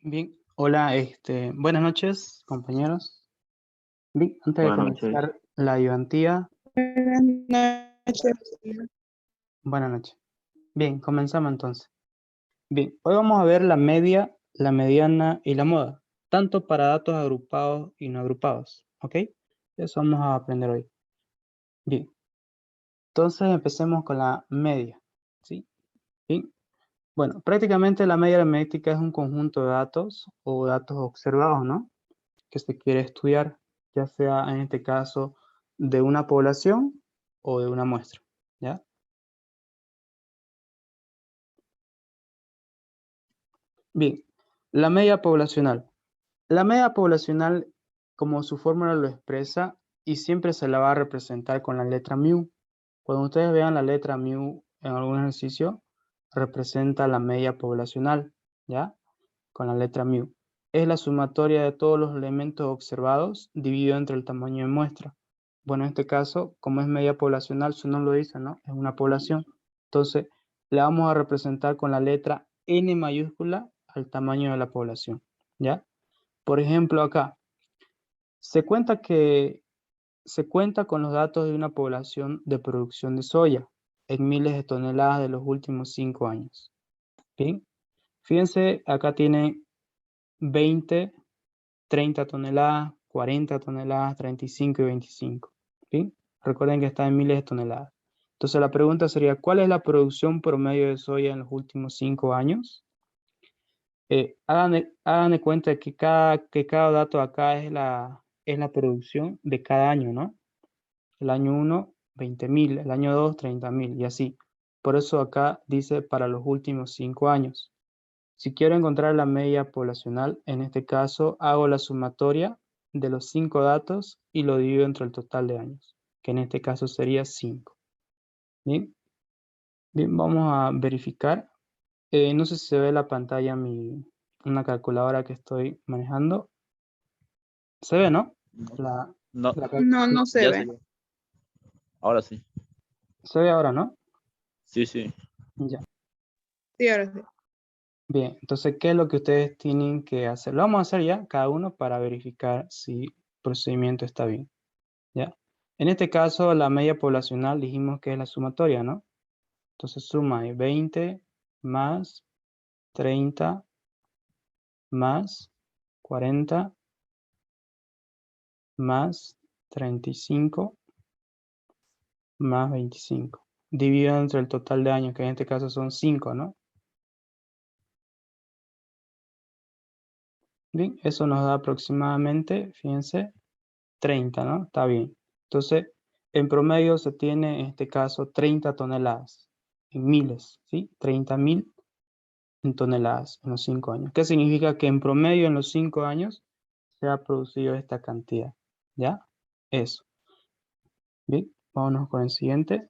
Bien, hola, buenas noches, compañeros. Bien, antes de Buenas noches. comenzar la ayudantía, Buenas noches. buenas noches. Bien, comenzamos entonces. Bien, hoy vamos a ver la media, la mediana y la moda, tanto para datos agrupados y no agrupados, ¿ok? Eso vamos a aprender hoy. Bien, entonces empecemos con la media, ¿sí? Bien, bueno, prácticamente la media aritmética es un conjunto de datos o datos observados, ¿no? Que se quiere estudiar, ya sea en este caso de una población o de una muestra, ¿ya? Bien, la media poblacional. La media poblacional, como su fórmula lo expresa, y siempre se la va a representar con la letra mu. Cuando ustedes vean la letra mu en algún ejercicio, representa la media poblacional, ¿ya? Con la letra mu. Es la sumatoria de todos los elementos observados dividido entre el tamaño de muestra. Bueno, en este caso, como es media poblacional, su nombre lo dice, ¿no? Es una población. Entonces, la vamos a representar con la letra N mayúscula al tamaño de la población, ¿ya? Por ejemplo, acá, se cuenta que se cuenta con los datos de una población de producción de soya en miles de toneladas de los últimos 5 años. Bien, fíjense, acá tiene 20, 30 toneladas, 40 toneladas, 35 y 25. ¿Sí? Recuerden que está en miles de toneladas. Entonces la pregunta sería, ¿cuál es la producción promedio de soya en los últimos 5 años? Hagan de cuenta que cada dato acá es la producción de cada año, ¿no? El año 1, 20.000, el año 2, 30.000 y así. Por eso acá dice para los últimos 5 años. Si quiero encontrar la media poblacional, en este caso hago la sumatoria de los 5 datos y lo divido entre el total de años, que en este caso sería 5. Bien, bien, vamos a verificar. No sé si se ve la pantalla una calculadora que estoy manejando. ¿Se ve, no? No, La, no, No, no se ya ve. sé. Ahora sí. se ve ahora, ¿no? Sí, sí. Ya. Sí, ahora sí. Bien, entonces, ¿qué es lo que ustedes tienen que hacer? Lo vamos a hacer ya, cada uno, para verificar si el procedimiento está bien. ¿Ya? En este caso, la media poblacional dijimos que es la sumatoria, ¿no? Entonces suma de 20 más 30 más 40 más 35 más 25. Dividido entre el total de años, que en este caso son 5, ¿no? Bien, eso nos da aproximadamente, fíjense, 30, ¿no? Está bien. Entonces, en promedio se tiene, en este caso, 30 toneladas, en miles, ¿sí? 30.000 en toneladas en los 5 años. ¿Qué significa? Que en promedio en los 5 años se ha producido esta cantidad, ¿ya? Eso. Bien, vámonos con el siguiente.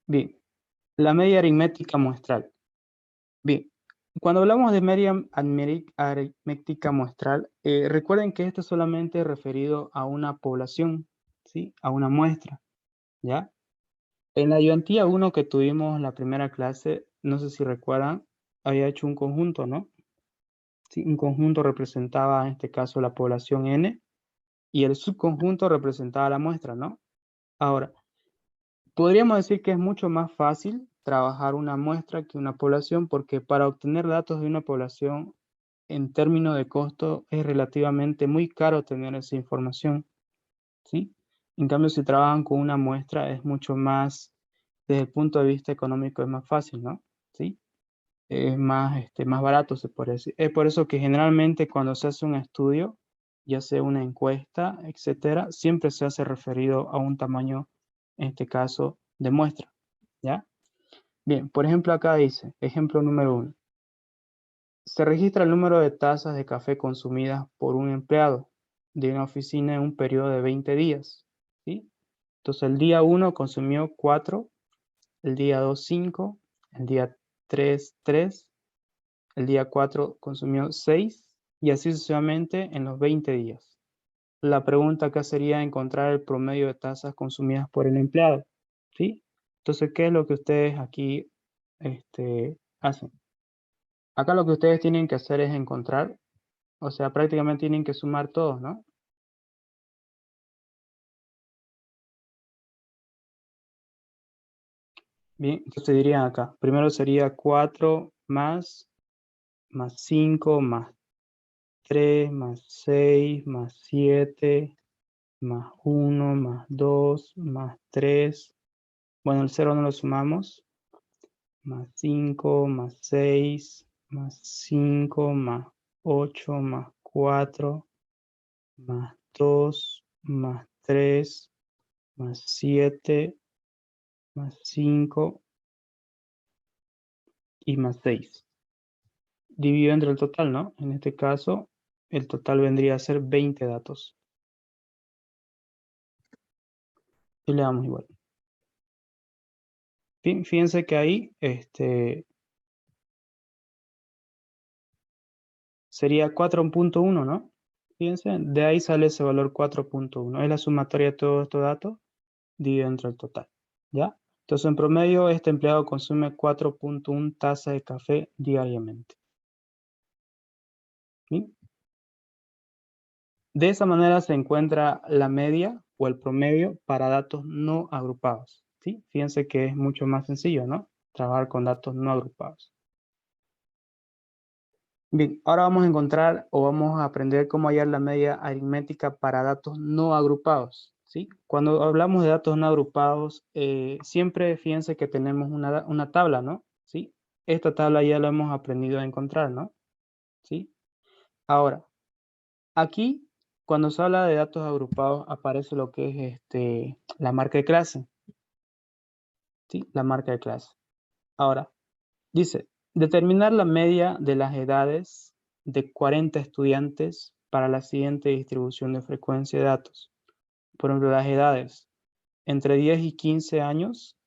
Bien, la media aritmética muestral. Bien, cuando hablamos de media aritmética muestral, recuerden que esto es solamente referido a una población, ¿sí? A una muestra, ¿ya? En la ayudantía 1 que tuvimos en la primera clase, no sé si recuerdan, había hecho un conjunto, ¿no? Sí, un conjunto representaba en este caso la población N y el subconjunto representaba la muestra, ¿no? Ahora, podríamos decir que es mucho más fácil trabajar una muestra que una población porque para obtener datos de una población en términos de costo es relativamente muy caro tener esa información, ¿sí? En cambio, si trabajan con una muestra es mucho más, desde el punto de vista económico es más fácil, ¿no? ¿Sí? Es más, más barato, se puede decir. Es por eso que generalmente cuando se hace un estudio, ya sea una encuesta, etcétera, siempre se hace referido a un tamaño, en este caso, de muestra, ¿ya? Bien, por ejemplo, acá dice, ejemplo número 1. Se registra el número de tazas de café consumidas por un empleado de una oficina en un periodo de 20 días, ¿sí? Entonces, el día 1 consumió 4, el día 2, 5, el día 3, 3. El día 4 consumió 6 y así sucesivamente en los 20 días. La pregunta acá sería encontrar el promedio de tazas consumidas por el empleado, ¿sí? Entonces, ¿qué es lo que ustedes aquí hacen. Acá lo que ustedes tienen que hacer es encontrar, o sea, prácticamente tienen que sumar todos, ¿no? Bien, entonces dirían acá, primero sería 4 más 5, más 3, más 6, más 7, más 1, más 2, más 3. Bueno, el 0 no lo sumamos. Más 5, más 6, más 5, más 8, más 4, más 2, más 3, más 7, más 5 y más 6. Dividido entre el total, ¿no? En este caso, el total vendría a ser 20 datos. Y le damos igual. Fíjense que ahí sería 4.1, ¿no? Fíjense, de ahí sale ese valor 4.1. Es la sumatoria de todos estos datos dividido entre el total, ¿ya? Entonces, en promedio, este empleado consume 4.1 tazas de café diariamente. ¿Sí? De esa manera se encuentra la media o el promedio para datos no agrupados, ¿sí? Fíjense que es mucho más sencillo, ¿no? Trabajar con datos no agrupados. Bien, ahora vamos a encontrar o vamos a aprender cómo hallar la media aritmética para datos no agrupados, ¿sí? Cuando hablamos de datos no agrupados, siempre fíjense que tenemos una tabla, ¿no? ¿Sí? Esta tabla ya la hemos aprendido a encontrar, ¿no? ¿Sí? Ahora, aquí, cuando se habla de datos agrupados, aparece lo que es la marca de clase, ¿sí? La marca de clase. Ahora, dice, determinar la media de las edades de 40 estudiantes para la siguiente distribución de frecuencia de datos. Por ejemplo, las edades entre 10 y 15 años,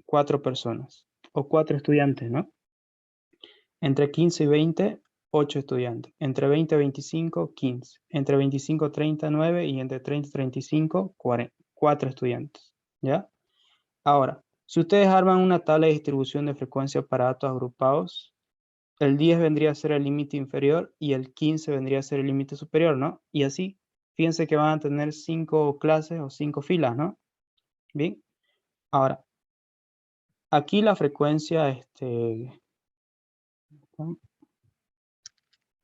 4 personas o 4 estudiantes, ¿no? Entre 15 y 20, 8 estudiantes. Entre 20 y 25, 15. Entre 25 y 30, 9. Y entre 30 y 35, 4 estudiantes, ¿ya? Ahora, si ustedes arman una tabla de distribución de frecuencia para datos agrupados, el 10 vendría a ser el límite inferior y el 15 vendría a ser el límite superior, ¿no? Y así, fíjense que van a tener 5 clases o 5 filas, ¿no? Bien. Ahora, aquí la frecuencia,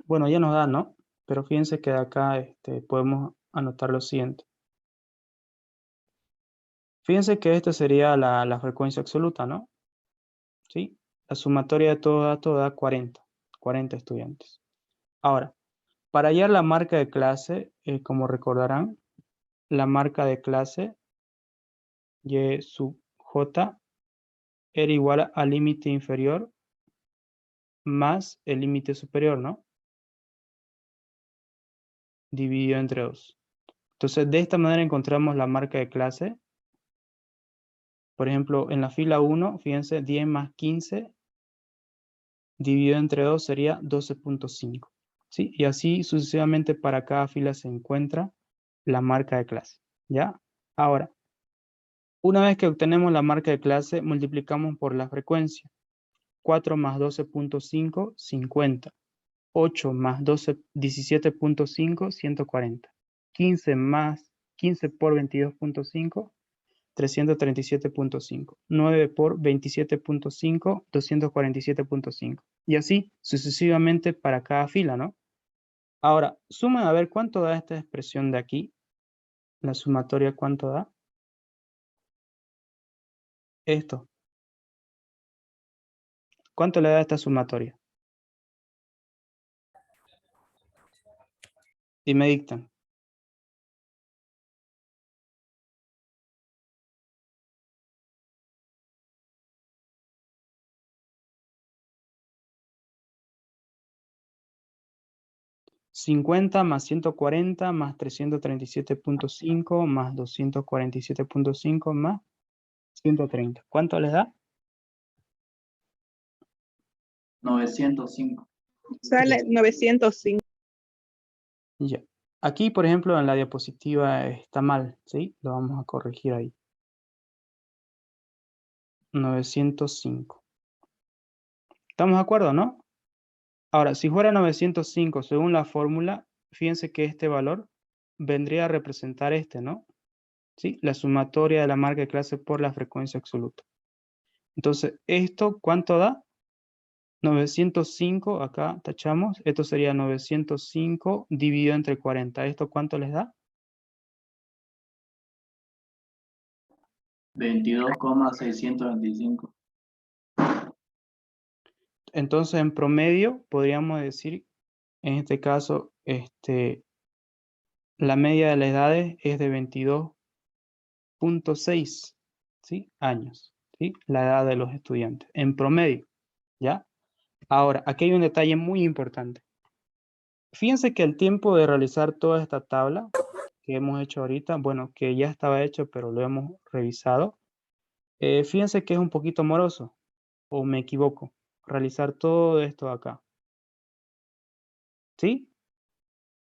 bueno, ya nos da, ¿no? Pero fíjense que de acá podemos anotar lo siguiente. Fíjense que esta sería la frecuencia absoluta, ¿no? ¿Sí? La sumatoria de todo dato da 40 estudiantes. Ahora, para hallar la marca de clase, como recordarán, la marca de clase y sub j era igual al límite inferior más el límite superior, ¿no? Dividido entre 2. Entonces, de esta manera encontramos la marca de clase. Por ejemplo, en la fila 1, fíjense, 10 más 15 dividido entre 2 sería 12.5. ¿Sí? Y así sucesivamente para cada fila se encuentra la marca de clase. ¿Ya? Ahora, una vez que obtenemos la marca de clase, multiplicamos por la frecuencia. 4 más 12.5, 50. 8 más 12, 17.5, 140. 15 más 15 por 22.5, 337.5. 9 por 27.5, 247.5. Y así sucesivamente para cada fila, ¿no? Ahora, sumen a ver cuánto da esta expresión de aquí. La sumatoria, ¿cuánto da? Esto. ¿Cuánto le da esta sumatoria? Y me dictan. $50 más 140 más 337.5 más 247.5 más 130. ¿Cuánto les da? 905. Sale 905. Ya. Aquí, por ejemplo, en la diapositiva está mal, ¿sí? Lo vamos a corregir ahí. 905. ¿Estamos de acuerdo, no? Ahora, si fuera 905 según la fórmula, fíjense que este valor vendría a representar este, ¿no? ¿Sí? La sumatoria de la marca de clase por la frecuencia absoluta. Entonces, ¿esto cuánto da? 905, acá tachamos, esto sería 905 dividido entre 40. ¿Esto cuánto les da? 22,625. Entonces, en promedio, podríamos decir, en este caso, la media de las edades es de 22,6, ¿sí? años, ¿sí? La edad de los estudiantes, en promedio, ¿ya? Ahora, aquí hay un detalle muy importante. Fíjense que el tiempo de realizar toda esta tabla que hemos hecho ahorita, bueno, que ya estaba hecho, pero lo hemos revisado, fíjense que es un poquito moroso, o me equivoco, realizar todo esto acá. ¿Sí?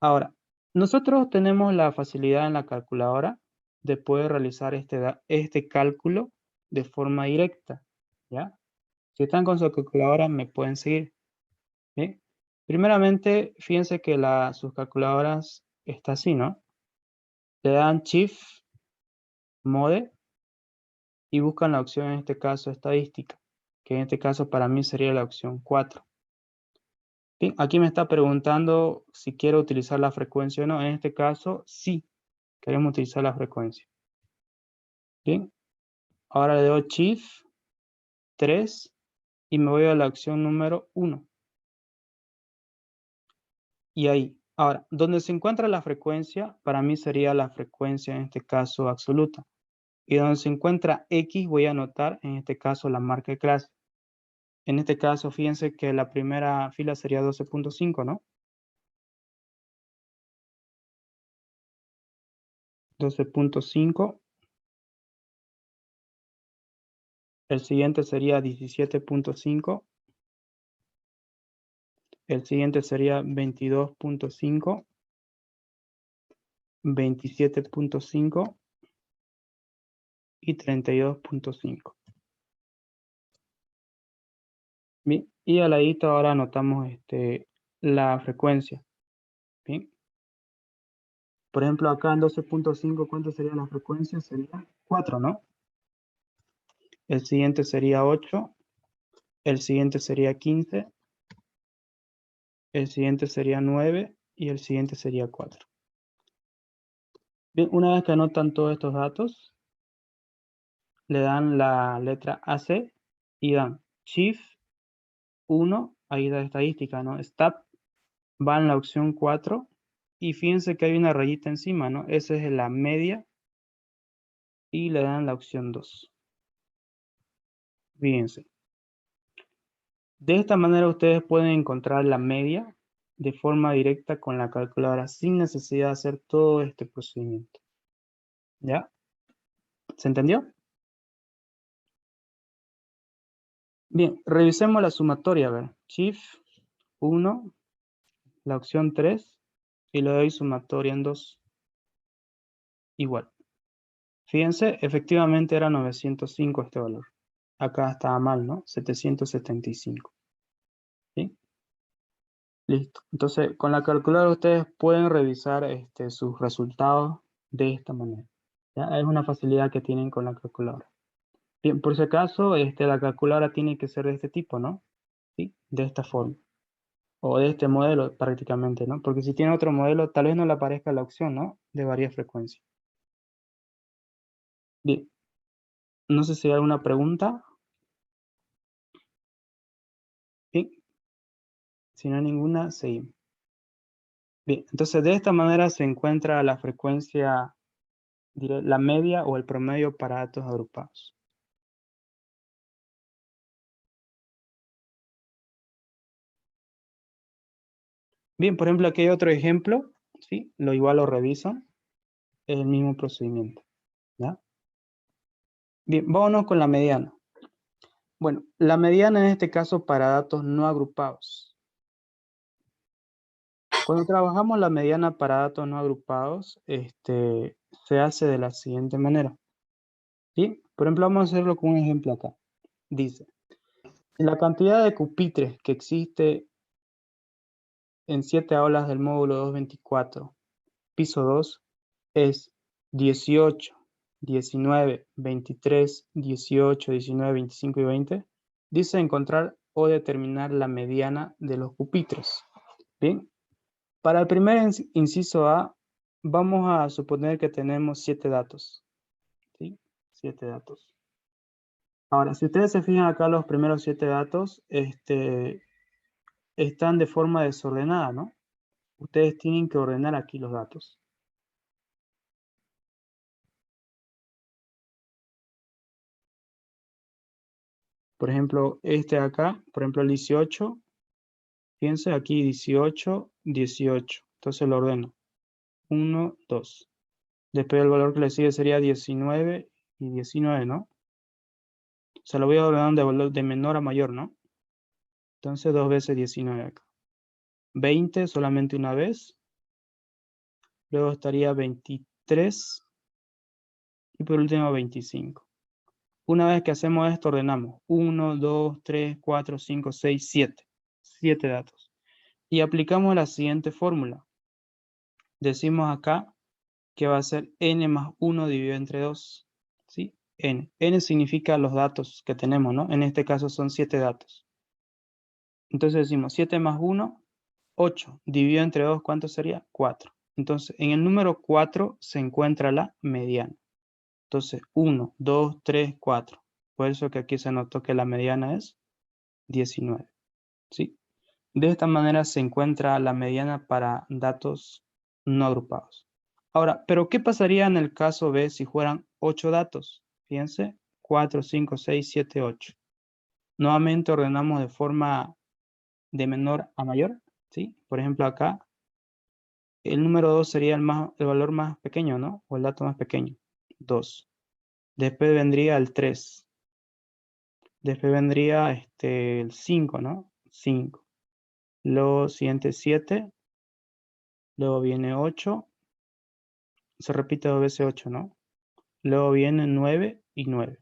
Ahora, nosotros tenemos la facilidad en la calculadora de poder realizar este cálculo de forma directa, ¿ya? Si están con su calculadora, me pueden seguir, ¿sí? Primeramente, fíjense que sus calculadoras está así, ¿no? Le dan Shift, Mode, y buscan la opción, en este caso, estadística, que en este caso para mí sería la opción 4. Bien, aquí me está preguntando si quiero utilizar la frecuencia o no. En este caso, sí, queremos utilizar la frecuencia. Bien, ahora le doy Shift 3 y me voy a la opción número 1. Y ahí, ahora, donde se encuentra la frecuencia, para mí sería la frecuencia, en este caso, absoluta. Y donde se encuentra X, voy a anotar, en este caso, la marca de clase. En este caso, fíjense que la primera fila sería 12.5, ¿no? 12.5. El siguiente sería 17.5. El siguiente sería 22.5. 27.5. Y 32.5. Bien, y al ladito ahora anotamos la frecuencia. Bien. Por ejemplo, acá en 12.5, ¿cuánto sería la frecuencia? Sería 4, ¿no? El siguiente sería 8. El siguiente sería 15. El siguiente sería 9. Y el siguiente sería 4. Bien, una vez que anotan todos estos datos, le dan la letra AC y dan Shift 1, ahí da estadística, ¿no? Stop, va en la opción 4 y fíjense que hay una rayita encima, ¿no? Esa es la media y le dan la opción 2. Fíjense. De esta manera ustedes pueden encontrar la media de forma directa con la calculadora sin necesidad de hacer todo este procedimiento. ¿Ya? ¿Se entendió? Bien, revisemos la sumatoria. A ver, Shift 1, la opción 3 y le doy sumatoria en 2. Igual. Fíjense, efectivamente era 905 este valor. Acá estaba mal, ¿no? 775. ¿Sí? Listo. Entonces, con la calculadora ustedes pueden revisar sus resultados de esta manera. ¿Ya? Es una facilidad que tienen con la calculadora. Bien, por si acaso, la calculadora tiene que ser de este tipo, ¿no? ¿Sí? De esta forma. O de este modelo prácticamente, ¿no? Porque si tiene otro modelo, tal vez no le aparezca la opción, ¿no? De varias frecuencias. Bien. No sé si hay alguna pregunta. Bien. Si no hay ninguna, seguimos. Bien, entonces de esta manera se encuentra la frecuencia, diré, la media o el promedio para datos agrupados. Bien, por ejemplo, aquí hay otro ejemplo, ¿sí? Igual lo revisan, es el mismo procedimiento, ¿ya? Bien, vámonos con la mediana. Bueno, la mediana en este caso para datos no agrupados. Cuando trabajamos la mediana para datos no agrupados, se hace de la siguiente manera. ¿Sí? Por ejemplo, vamos a hacerlo con un ejemplo acá. Dice, La cantidad de pupitres que existe en 7 aulas del módulo 224, piso 2, es 18, 19, 23, 18, 19, 25 y 20. Dice encontrar o determinar la mediana de los pupitres. Bien, para el primer inciso A, vamos a suponer que tenemos 7 datos. ¿Sí? 7 datos. Ahora, si ustedes se fijan acá, los primeros 7 datos están de forma desordenada, ¿no? Ustedes tienen que ordenar aquí los datos. Por ejemplo, este de acá, por ejemplo, el 18, fíjense aquí 18, 18. Entonces lo ordeno. 1, 2. Después el valor que le sigue sería 19 y 19, ¿no? O sea, lo voy a ordenar de valor de menor a mayor, ¿no? Entonces 2 veces 19 acá. 20 solamente una vez. Luego estaría 23. Y por último 25. Una vez que hacemos esto, ordenamos 1, 2, 3, 4, 5, 6, 7. 7 datos. Y aplicamos la siguiente fórmula. Decimos acá que va a ser n más 1 dividido entre 2. ¿Sí? N. N significa los datos que tenemos, ¿no? En este caso son 7 datos. Entonces decimos 7 más 1, 8. Dividido entre 2, ¿cuánto sería? 4. Entonces, en el número 4 se encuentra la mediana. Entonces, 1, 2, 3, 4. Por eso que aquí se notó que la mediana es 19. ¿Sí? De esta manera se encuentra la mediana para datos no agrupados. Ahora, ¿pero qué pasaría en el caso B si fueran 8 datos? Fíjense, 4, 5, 6, 7, 8. Nuevamente ordenamos de forma de menor a mayor. ¿Sí? Por ejemplo, acá el número 2 sería el valor más pequeño, ¿no? O el dato más pequeño. 2. Después vendría el 3. Después vendría el 5, ¿no? 5. Luego siguiente 7. Luego viene 8. Se repite 2 veces 8, ¿no? Luego viene 9 y 9.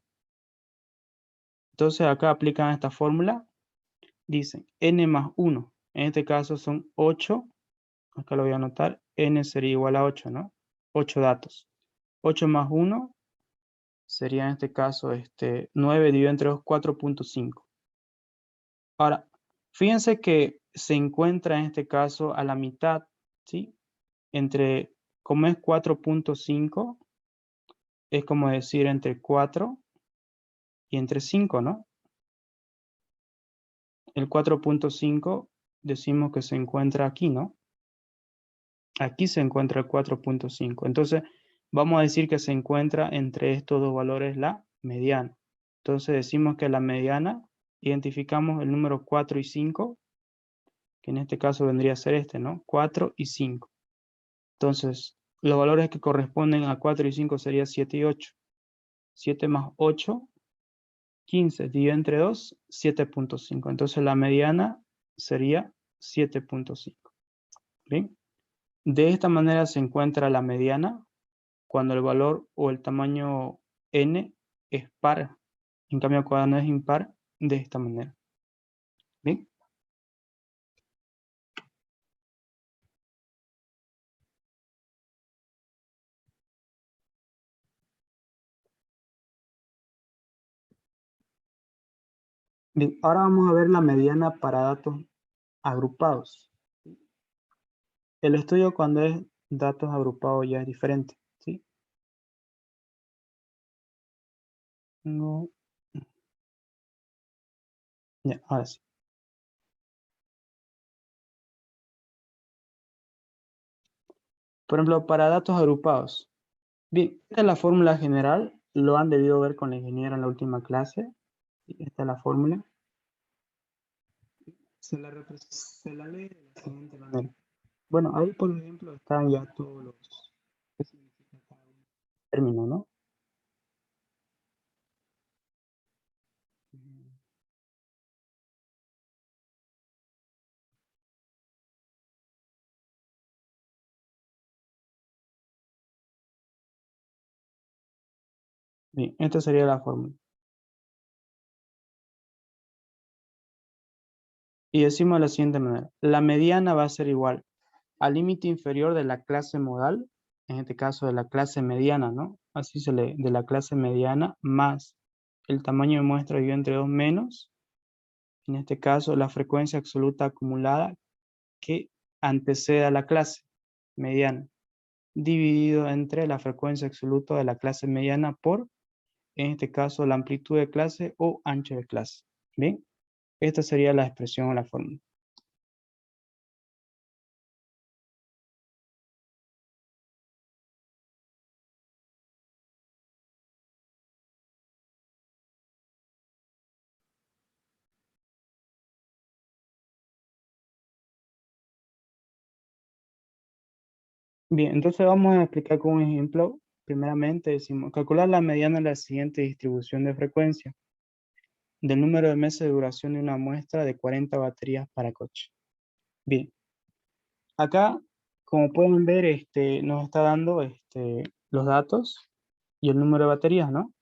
Entonces acá aplican esta fórmula. Dicen n más 1. En este caso son 8. Acá lo voy a anotar. N sería igual a 8, ¿no? 8 datos. 8 más 1 sería en este caso 9 dividido entre 2, 4.5. Ahora, fíjense que se encuentra en este caso a la mitad, ¿sí? Como es 4.5, es como decir entre 4 y entre 5, ¿no? El 4.5 decimos que se encuentra aquí, ¿no? Aquí se encuentra el 4.5. Entonces, vamos a decir que se encuentra entre estos dos valores la mediana. Entonces, decimos que la mediana, identificamos el número 4 y 5, que en este caso vendría a ser ¿no? 4 y 5. Entonces, los valores que corresponden a 4 y 5 serían 7 y 8. 7 más 8, 15. Dividido entre 2, 7.5. Entonces, la mediana sería 7.5. ¿Bien? De esta manera se encuentra la mediana cuando el valor o el tamaño n es par. En cambio, cuando es impar, de esta manera. ¿Bien? Bien, ahora vamos a ver la mediana para datos agrupados. El estudio cuando es datos agrupados ya es diferente. ¿Sí? No. Ya, ahora sí. Por ejemplo, para datos agrupados. Bien, esta es la fórmula general. Lo han debido ver con la ingeniera en la última clase. Esta es la fórmula. Se la lee de la siguiente manera. Bueno, ahí por ejemplo están ya todos los qué significa cada término, ¿no? Bien, esta sería la fórmula. Y decimos de la siguiente manera. La mediana va a ser igual al límite inferior de la clase modal, en este caso de la clase mediana, ¿no? Así de la clase mediana, más el tamaño de muestra dividido entre 2 menos, en este caso, la frecuencia absoluta acumulada que antecede a la clase mediana, dividido entre la frecuencia absoluta de la clase mediana por, en este caso, la amplitud de clase o ancho de clase. ¿Bien? Esta sería la expresión o la fórmula. Bien, entonces vamos a explicar con un ejemplo. Primeramente decimos, calcular la mediana de la siguiente distribución de frecuencia del número de meses de duración de una muestra de 40 baterías para coche. Bien, acá, como pueden ver, nos está dando los datos y el número de baterías, ¿no?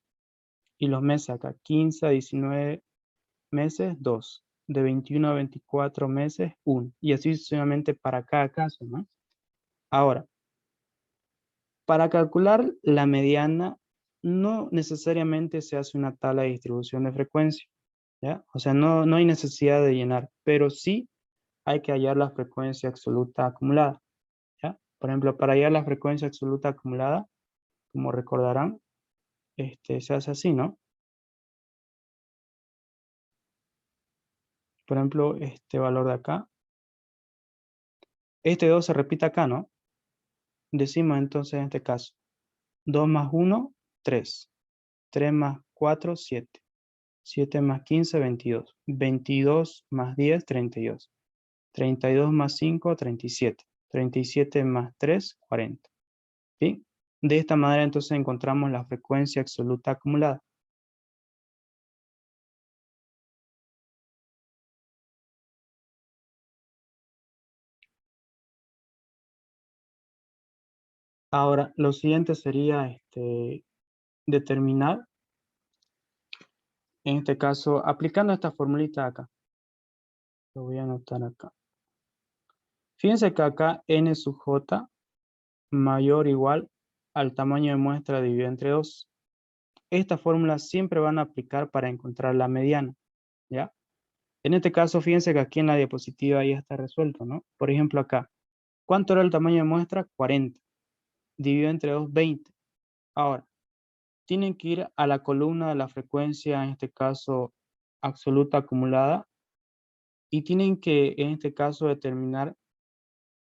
Y los meses acá, 15 a 19 meses, 2. De 21 a 24 meses, 1. Y así sucesivamente para cada caso, ¿no? Ahora, para calcular la mediana, no necesariamente se hace una tabla de distribución de frecuencia, ¿ya? O sea, no hay necesidad de llenar, pero sí hay que hallar la frecuencia absoluta acumulada, ¿ya? Por ejemplo, para hallar la frecuencia absoluta acumulada, como recordarán, se hace así, ¿no? Por ejemplo, este valor de acá. Este 2 se repite acá, ¿no? Decimos entonces en este caso, 2 más 1, 3. 3 más 4, 7. 7 más 15, 22. 22 más 10, 32. 32 más 5, 37. 37 más 3, 40. ¿Sí? De esta manera entonces encontramos la frecuencia absoluta acumulada. Ahora, lo siguiente sería determinar, en este caso, aplicando esta formulita acá. Lo voy a anotar acá. Fíjense que acá n sub j mayor o igual al tamaño de muestra dividido entre 2. Estas fórmulas siempre van a aplicar para encontrar la mediana, ¿ya? En este caso, fíjense que aquí en la diapositiva ya está resuelto, ¿no? Por ejemplo, acá, ¿cuánto era el tamaño de muestra? 40. Dividido entre 2, 20. Ahora, tienen que ir a la columna de la frecuencia, en este caso, absoluta acumulada, y tienen que, en este caso, determinar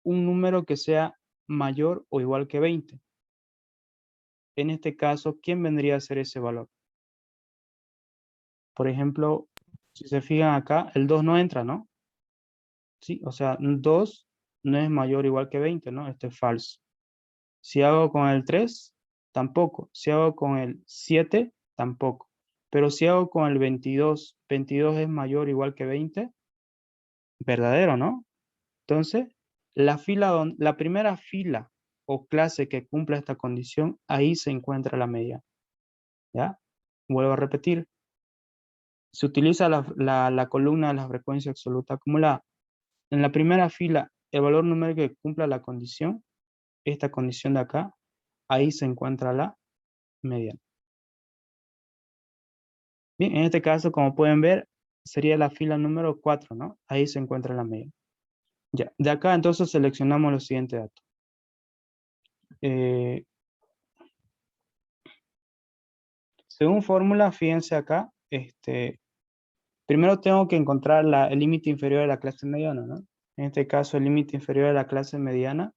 un número que sea mayor o igual que 20. En este caso, ¿quién vendría a ser ese valor? Por ejemplo, si se fijan acá, el 2 no entra, ¿no? Sí, o sea, 2 no es mayor o igual que 20, ¿no? Esto es falso. Si hago con el 3, tampoco. Si hago con el 7, tampoco. Pero si hago con el 22, 22 es mayor o igual que 20, verdadero, ¿no? Entonces, la primera fila o clase que cumpla esta condición, ahí se encuentra la mediana. ¿Ya? Vuelvo a repetir. Se utiliza la columna de la frecuencia absoluta acumulada. En la primera fila, el valor numérico que cumpla la condición, esta condición de acá, ahí se encuentra la mediana. Bien, en este caso, como pueden ver, sería la fila número 4, ¿no? Ahí se encuentra la mediana. Ya, de acá entonces seleccionamos los siguientes datos. Según fórmula, fíjense acá, primero tengo que encontrar el límite inferior de la clase mediana, ¿no? En este caso, el límite inferior de la clase mediana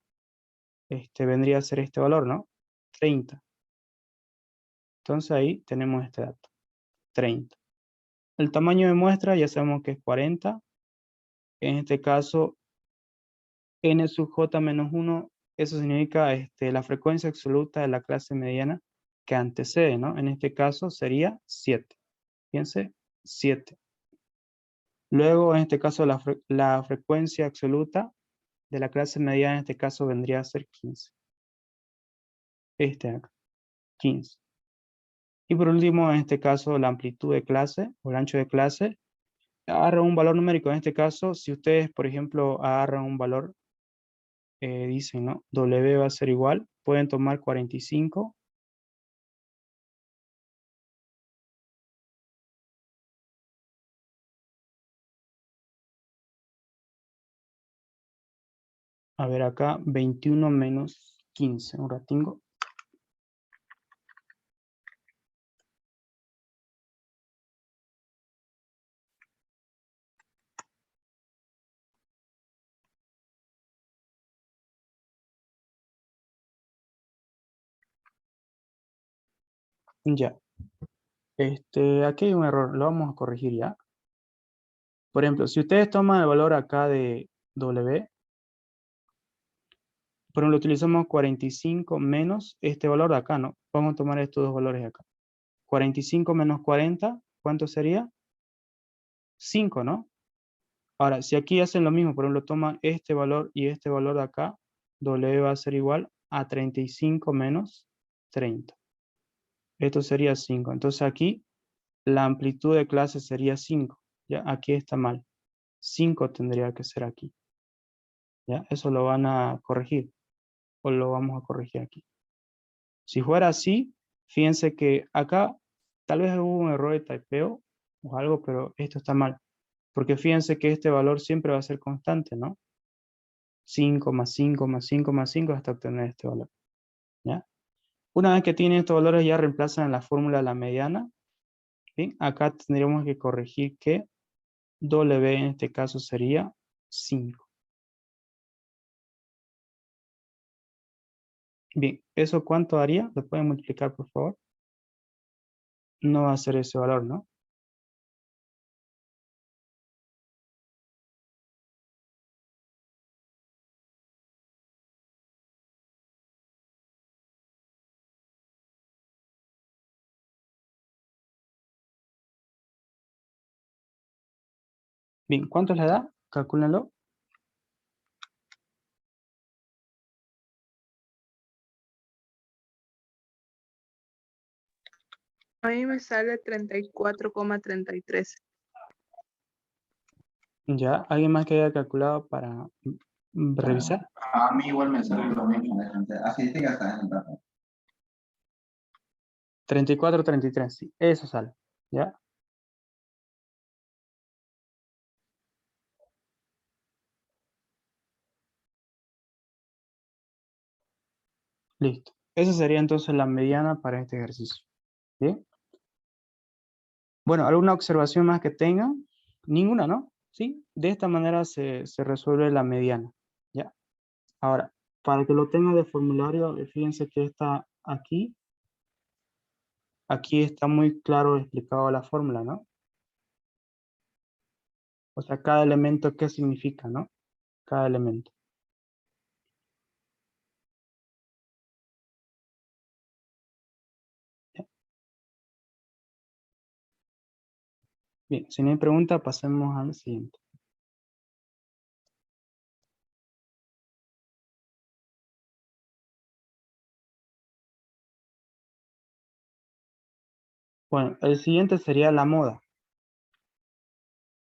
vendría a ser este valor, ¿no? 30. Entonces ahí tenemos este dato, 30. El tamaño de muestra ya sabemos que es 40. En este caso, n sub j menos 1, eso significa la frecuencia absoluta de la clase mediana que antecede, ¿no? En este caso sería 7. Fíjense, 7. Luego, en este caso, la frecuencia absoluta de la clase mediana, en este caso, vendría a ser 15. Acá, 15. Y por último, en este caso, la amplitud de clase o el ancho de clase agarran un valor numérico. En este caso, si ustedes, por ejemplo, agarran un valor, dicen, ¿no? W va a ser igual, pueden tomar 45. A ver acá, 21 menos 15, un ratingo. Ya. Aquí hay un error, lo vamos a corregir ya. Por ejemplo, si ustedes toman el valor acá de W, por ejemplo, utilizamos 45 menos este valor de acá, ¿no? Vamos a tomar estos dos valores de acá. 45 menos 40, ¿cuánto sería? 5, ¿no? Ahora, si aquí hacen lo mismo, por ejemplo, toman este valor y este valor de acá, W va a ser igual a 35 menos 30. Esto sería 5. Entonces aquí la amplitud de clase sería 5. ¿Ya? Aquí está mal. 5 tendría que ser aquí. ¿Ya? Eso lo van a corregir. O lo vamos a corregir aquí. Si fuera así, fíjense que acá tal vez hubo un error de typeo o algo, pero esto está mal. Porque fíjense que este valor siempre va a ser constante, ¿no? 5 más 5 más 5 más 5 hasta obtener este valor. ¿Ya? Una vez que tienen estos valores ya reemplazan en la fórmula la mediana. ¿Sí? Acá tendríamos que corregir que W en este caso sería 5. Bien, ¿eso cuánto daría? ¿Lo pueden multiplicar, por favor? No va a ser ese valor, ¿no? Bien, ¿cuánto es la edad? Calcúlenlo. A mí me sale 34,33. Ya, ¿alguien más que haya calculado para revisar? A mí igual me salió lo mismo. Así que hasta en 34, 33, sí, eso sale. ¿Ya? Listo. Esa sería entonces la mediana para este ejercicio. ¿Bien? Bueno, ¿alguna observación más que tengan? Ninguna, ¿no? Sí, de esta manera se resuelve la mediana. ¿Ya? Ahora, para que lo tenga de formulario, fíjense que está aquí está muy claro explicado la fórmula, ¿no? O sea, cada elemento, ¿qué significa, no? Cada elemento. ¿Ya? Bien, si no hay pregunta, pasemos al siguiente. Bueno, el siguiente sería la moda.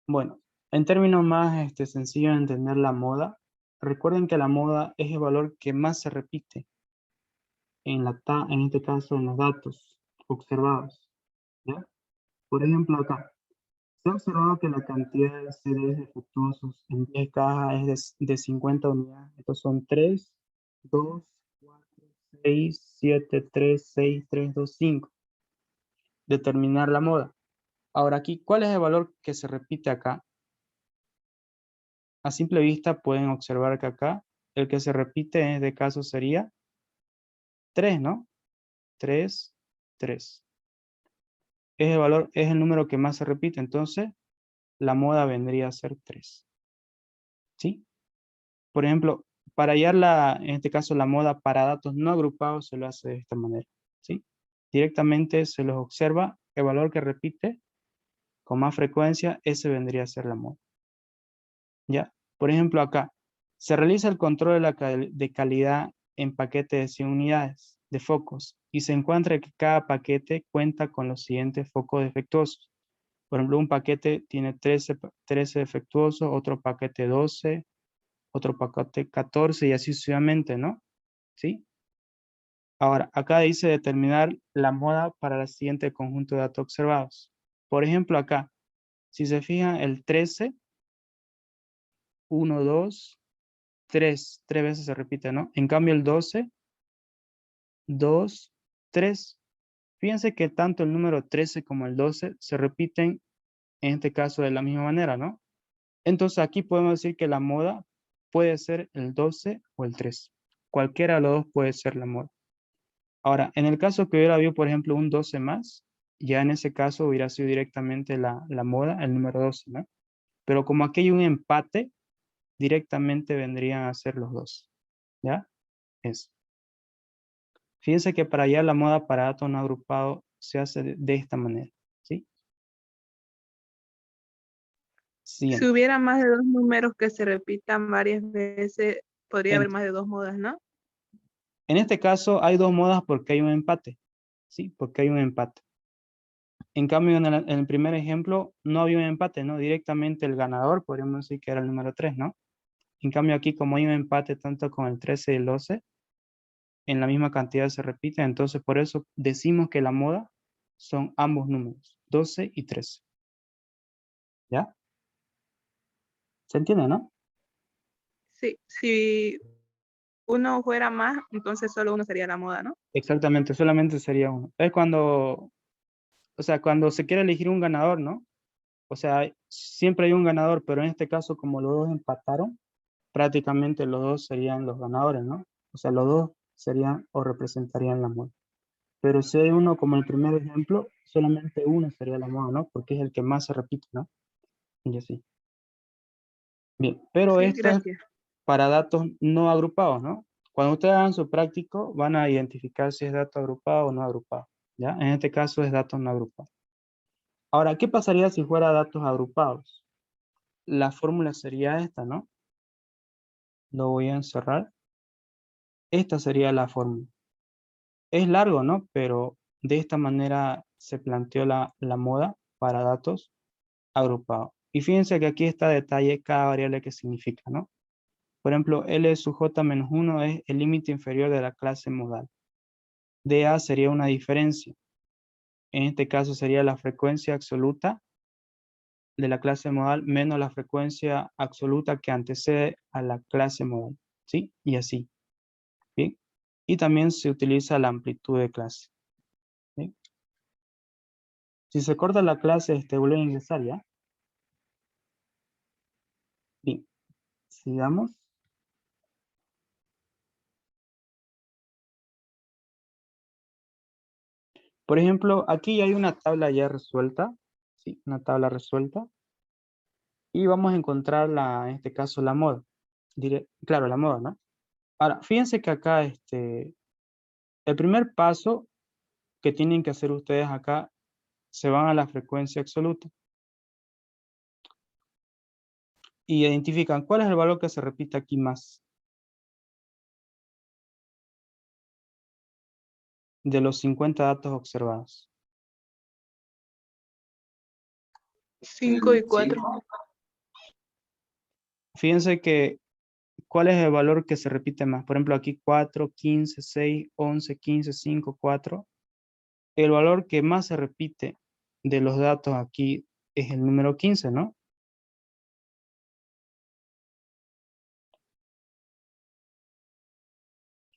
Bueno, en términos más sencillos de entender la moda, recuerden que la moda es el valor que más se repite en este caso en los datos observados. ¿Ya? Por ejemplo, acá, se ha observado que la cantidad de CDs defectuosos en 10 cajas es de 50 unidades. Estos son 3, 2, 4, 6, 7, 3, 6, 3, 2, 5. Determinar la moda. Ahora aquí, ¿cuál es el valor que se repite acá? A simple vista pueden observar que acá el que se repite en este caso sería 3, ¿no? 3, 3. Es el valor, es el número que más se repite, entonces la moda vendría a ser 3. ¿Sí? Por ejemplo, para hallar en este caso la moda para datos no agrupados se lo hace de esta manera. ¿Sí? Directamente se los observa el valor que repite con más frecuencia, ese vendría a ser la moda. ¿Ya? Por ejemplo, acá se realiza el control de calidad en paquete de 100 unidades de focos y se encuentra que cada paquete cuenta con los siguientes focos defectuosos. Por ejemplo, un paquete tiene 13 defectuosos, otro paquete 12, otro paquete 14 y así sucesivamente, ¿no? ¿Sí? Ahora, acá dice determinar la moda para el siguiente conjunto de datos observados. Por ejemplo, acá, si se fijan, el 13, 1, 2, 3 veces se repite, ¿no? En cambio, el 12, 2, 3. Fíjense que tanto el número 13 como el 12 se repiten, en este caso, de la misma manera, ¿no? Entonces, aquí podemos decir que la moda puede ser el 12 o el 13. Cualquiera de los dos puede ser la moda. Ahora, en el caso que hubiera habido, por ejemplo, un 12 más, ya en ese caso hubiera sido directamente la moda, el número 12, ¿no? Pero como aquí hay un empate, directamente vendrían a ser los dos, ¿ya? Eso. Fíjense que para allá la moda para datos no agrupados se hace de esta manera, ¿sí? Si Siguiente. hubiera más de dos números que se repitan varias veces, podría haber En, más de dos modas, ¿no? en este caso hay dos modas porque hay un empate, ¿sí? Porque hay un empate. En cambio, en el primer ejemplo no había un empate, ¿no? Directamente el ganador, podríamos decir que era el número 3, ¿no? En cambio aquí, como hay un empate tanto con el 13 y el 12, en la misma cantidad se repite, entonces por eso decimos que la moda son ambos números, 12 y 13. ¿Ya? ¿Se entiende, no? Sí, si uno fuera más, entonces solo uno sería la moda, ¿no? Exactamente, solamente sería uno. Es cuando, o sea, cuando se quiere elegir un ganador, ¿no? O sea, siempre hay un ganador, pero en este caso, como los dos empataron, prácticamente los dos serían los ganadores, ¿no? O sea, los dos serían o representarían la moda. Pero si hay uno, como el primer ejemplo, solamente uno sería la moda, ¿no? Porque es el que más se repite, ¿no? Y así. Bien, pero Sí, esto es gracias. para datos no agrupados, ¿no? Cuando ustedes hagan su práctico, van a identificar si es dato agrupado o no agrupado, ¿ya? En este caso es datos no agrupados. Ahora, ¿qué pasaría si fuera datos agrupados? La fórmula sería esta, ¿no? Lo voy a encerrar. Esta sería la fórmula. Es largo, ¿no? Pero de esta manera se planteó la moda para datos agrupados. Y fíjense que aquí está detalle cada variable que significa, ¿no? Por ejemplo, L sub J menos 1 es el límite inferior de la clase modal. DA sería una diferencia. En este caso sería la frecuencia absoluta de la clase modal menos la frecuencia absoluta que antecede a la clase modal, ¿sí? Y así, ¿bien? Y también se utiliza la amplitud de clase, ¿bien? Si se corta la clase, vuelve a ingresar, ¿ya? Bien, sigamos. Por ejemplo, aquí hay una tabla ya resuelta, ¿sí? Una tabla resuelta. Y vamos a encontrar, en este caso, la moda. Claro, la moda, ¿no? Ahora, fíjense que acá, el primer paso que tienen que hacer ustedes acá, se van a la frecuencia absoluta. Y identifican cuál es el valor que se repite aquí más. De los 50 datos observados. 5 y 4. Fíjense que, ¿cuál es el valor que se repite más? Por ejemplo, aquí 4, 15, 6, 11, 15, 5, 4. El valor que más se repite de los datos aquí es el número 15, ¿no?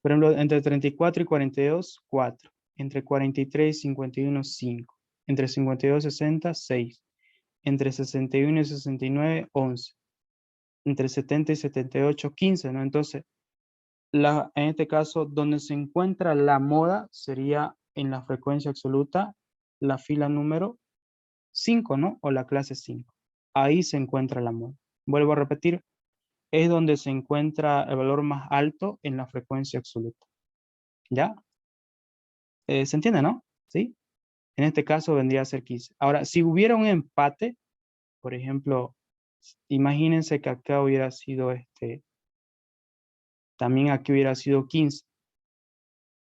Por ejemplo, entre 34 y 42, 4. Entre 43 y 51, 5. Entre 52 y 60, 6. Entre 61 y 69, 11. Entre 70 y 78, 15, ¿no? Entonces, en este caso, donde se encuentra la moda sería en la frecuencia absoluta, la fila número 5, ¿no? O la clase 5. Ahí se encuentra la moda. Vuelvo a repetir, es donde se encuentra el valor más alto en la frecuencia absoluta. ¿Ya? ¿Se entiende, no? ¿Sí? En este caso vendría a ser 15. Ahora, si hubiera un empate, por ejemplo, imagínense que acá hubiera sido también aquí hubiera sido 15.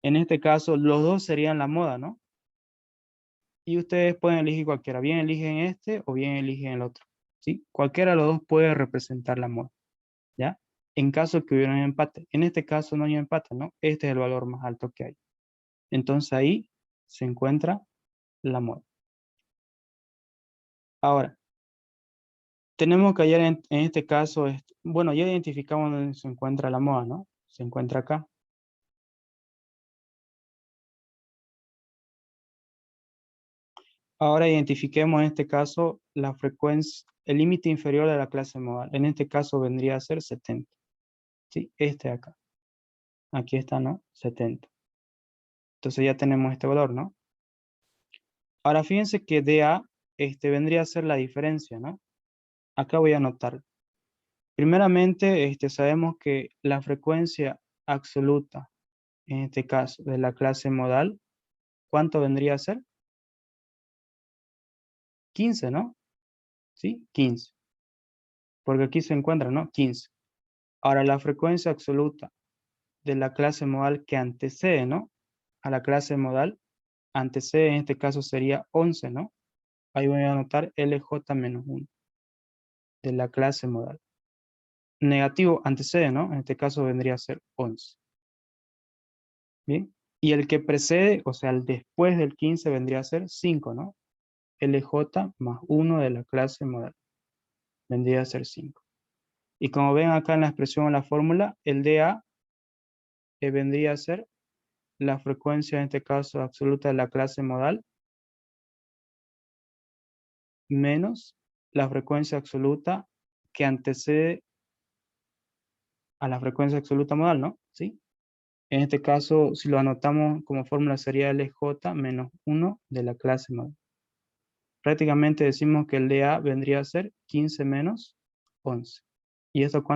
En este caso, los dos serían la moda, ¿no? Y ustedes pueden elegir cualquiera. Bien eligen este o bien eligen el otro. ¿Sí? Cualquiera de los dos puede representar la moda. ¿Ya? En caso que hubiera un empate. En este caso no hay empate, ¿no? Este es el valor más alto que hay. Entonces ahí se encuentra la moda. Ahora, tenemos que hallar en este caso, bueno, ya identificamos dónde se encuentra la moda, ¿no? Se encuentra acá. Ahora identifiquemos en este caso la frecuencia, el límite inferior de la clase modal. En este caso vendría a ser 70. ¿Sí? Este de acá. Aquí está, ¿no? 70. Entonces ya tenemos este valor, ¿no? Ahora fíjense que DA vendría a ser la diferencia, ¿no? Acá voy a anotar. Primeramente, sabemos que la frecuencia absoluta, en este caso, de la clase modal, ¿cuánto vendría a ser? 15, ¿no? ¿Sí? 15. Porque aquí se encuentra, ¿no? 15. Ahora, la frecuencia absoluta de la clase modal que antecede, ¿no? A la clase modal, antecede, en este caso sería 11, ¿no? Ahí voy a anotar LJ-1 de la clase modal. Negativo antecede, ¿no? En este caso vendría a ser 11. Bien. Y el que precede, o sea, el después del 15 vendría a ser 5, ¿no? LJ más 1 de la clase modal. Vendría a ser 5. Y como ven acá en la expresión o la fórmula, el DA vendría a ser la frecuencia, en este caso absoluta de la clase modal, menos la frecuencia absoluta que antecede a la frecuencia absoluta modal, ¿no? ¿Sí? En este caso, si lo anotamos como fórmula, sería LJ menos 1 de la clase modal. Prácticamente decimos que el DA vendría a ser 15 menos 11. ¿Y esto cuánto?